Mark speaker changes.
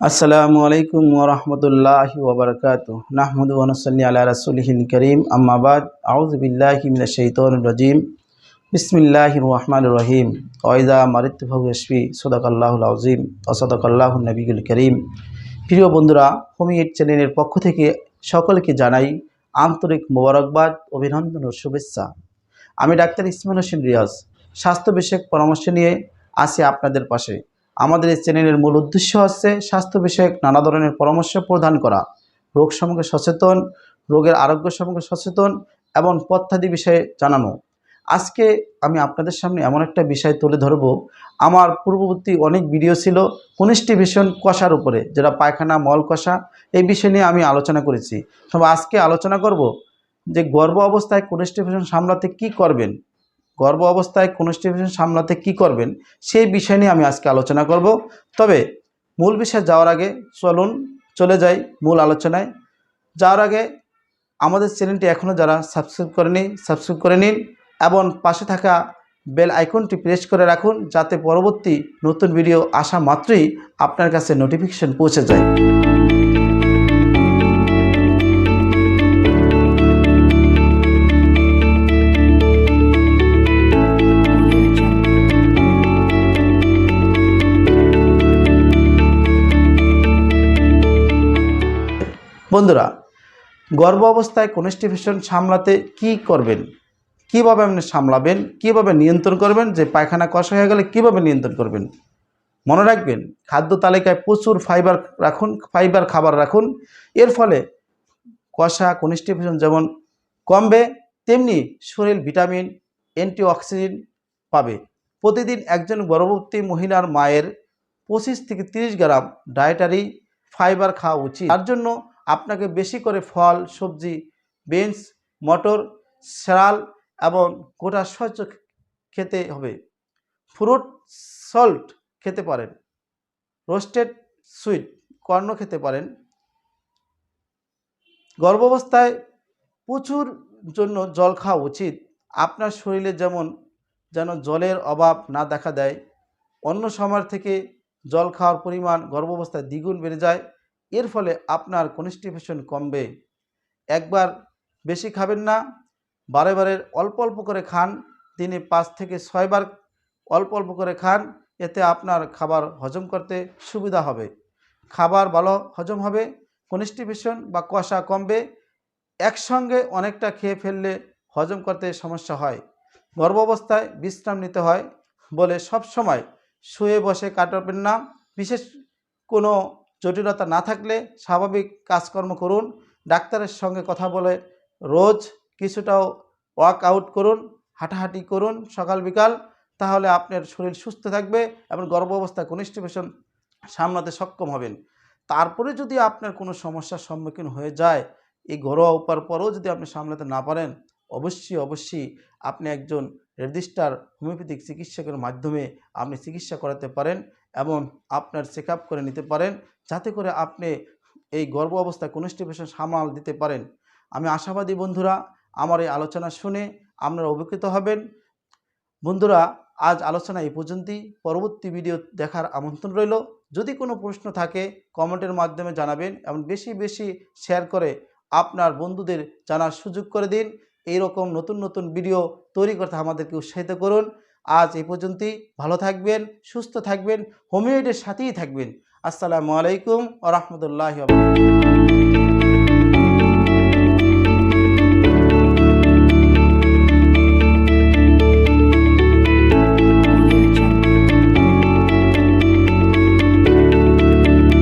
Speaker 1: আসসালামু আলাইকুম ওয়া রাহমাতুল্লাহি ওয়া বারাকাতুহু নাহমাদু ওয়া নুসাল্লি আলা রাসূলিহিল কারীম আম্মা বাদ আউযু বিল্লাহি মিনাশ শাইতানির রাজীম বিসমিল্লাহির রহমানির রহিম ওয়া ইযা মারিতু ফাহুয়া ইয়াশফি সাদাকাল্লাহুল আযীম ওয়া সাদাকাল্লাহুন নবিয়্যুল কারীম। প্রিয় বন্ধুরা, হোমিওড চ্যানেলের পক্ষ থেকে সকলকে জানাই আন্তরিক মোবারকবাদ, অভিনন্দন ও শুভেচ্ছা। আমি ডাক্তার ইসমাইল হোসেন রিয়াজ স্বাস্থ্য বিষয়ক পরামর্শ নিয়ে আসি আপনাদের পাশে। আমাদের এই চ্যানেলের মূল উদ্দেশ্য হচ্ছে স্বাস্থ্য বিষয়ক নানা ধরনের পরামর্শ প্রদান করা, রোগ সম্পর্কে সচেতন, রোগের আরোগ্য সম্পর্কে সচেতন এবং পথ্যাদি বিষয়ে জানানো। আজকে আমি আপনাদের সামনে এমন একটা বিষয় তুলে ধরব। আমার পূর্ববর্তী অনেক ভিডিও ছিল কনস্টিপেশন কষার উপরে, যেটা পায়খানা মল কষা, এই বিষয় নিয়ে আমি আলোচনা করেছি। তবে আজকে আলোচনা করব যে গর্ভ অবস্থায় কনস্টিপেশন সামলাতে কি করবেন, গর্ভ অবস্থায় কনস্টিপেশন সামলাতে কি করবেন সেই বিষয় নিয়ে আমি আজকে আলোচনা করব। তবে মূল বিষয়ে যাওয়ার আগে চলে যাই মূল আলোচনায়। যাওয়ার আগে আমাদের চ্যানেলটি এখনও যারা সাবস্ক্রাইব করে নিন এবং পাশে থাকা বেল আইকনটি প্রেস করে রাখুন, যাতে পরবর্তী নতুন ভিডিও আসা মাত্রই আপনার কাছে নোটিফিকেশন পৌঁছে যায়। বন্ধুরা, গর্ভ অবস্থায় কনস্টিপেশন সামলাতে কি করবেন, কিভাবে আপনি সামলাবেন, কিভাবে নিয়ন্ত্রণ করবেন, যে পায়খানা কষা হয়ে গেলে কিভাবে নিয়ন্ত্রণ করবেন। মনে রাখবেন, খাদ্য তালিকায় প্রচুর ফাইবার খাবার রাখুন। এর ফলে কষা কনস্টিপেশন যেমন কমবে, তেমনি শরীর ভিটামিন, অ্যান্টিঅক্সিডেন্ট পাবে। প্রতিদিন একজন গর্ভবতী মহিলার মায়ের 25 থেকে 30 গ্রাম ডায়েটারি ফাইবার খাওয়া উচিত। তার জন্য আপনাকে বেশি করে ফল, সবজি, বিনস, মটর, শাল এবং গোটা শস্য খেতে হবে। ফ্রুট সল্ট খেতে পারেন, রোস্টেড সুইট কর্ন খেতে পারেন। গর্ভাবস্থায় প্রচুর জন্য জল খাওয়া উচিত। আপনার শরীরে যেন জলের অভাব না দেখা দেয়। অন্য সময় থেকে জল খাওয়ার পরিমাণ গর্ভাবস্থায় দ্বিগুণ বেড়ে যায়। এর ফলে আপনার কনস্টিপেশন কমবে। একবার বেশি খাবেন না, বারে বারে অল্প অল্প করে খান। দিনে 5 থেকে 6 বার অল্প অল্প করে খান। এতে আপনার খাবার হজম করতে সুবিধা হবে, খাবার ভালো হজম হবে, কনস্টিপেশন বা কষা কমবে। একসঙ্গে অনেকটা খেয়ে ফেললে হজম করতে সমস্যা হয়। গর্ভাবস্থায় বিশ্রাম নিতে হয় বলে সব সময় শুয়ে বসে কাটাবেন না। বিশেষ কোনো জটিলতা না থাকলে স্বাভাবিক কাজকর্ম করুন। ডাক্তারের সঙ্গে কথা বলে রোজ কিছুটাও ওয়ার্কআউট করুন, হাঁটাহাঁটি করুন সকাল বিকাল। তাহলে আপনার শরীর সুস্থ থাকবে এবং গর্ভাবস্থায় কনস্টিপেশন সামলাতে সক্ষম হবেন। তারপরে যদি আপনার কোনো সমস্যার সম্মুখীন হয়ে যায়, এই ঘরোয়া উপায়ের পরেও যদি আপনি সামলাতে না পারেন, অবশ্যই আপনি একজন রেজিস্টার হোমিওপ্যাথিক চিকিৎসকের মাধ্যমে আপনি চিকিৎসা করাতে পারেন এবং আপনার চেক আপ করে নিতে পারেন, যাতে করে আপনি এই গর্ভ অবস্থায় কনস্টিপেশন সামাল দিতে পারেন। আমি আশাবাদী বন্ধুরা, আমার এই আলোচনা শুনে আপনারা উপকৃত হবেন। বন্ধুরা, আজ আলোচনা এই পর্যন্তই। পরবর্তী ভিডিও দেখার আমন্ত্রণ রইল। যদি কোনো প্রশ্ন থাকে কমেন্টের মাধ্যমে জানাবেন এবং বেশি বেশি শেয়ার করে আপনার বন্ধুদের জানার সুযোগ করে দিন। এইরকম নতুন নতুন ভিডিও তৈরি করতে আমাদেরকে উৎসাহিত করুন। আজ এই পর্যন্তই। ভালো থাকবেন, সুস্থ থাকবেন, হোমিওপ্যাথির সাথেই থাকবেন। আসসালামু আলাইকুম ওয়া রাহমাতুল্লাহি ওয়া বারাকাতুহু।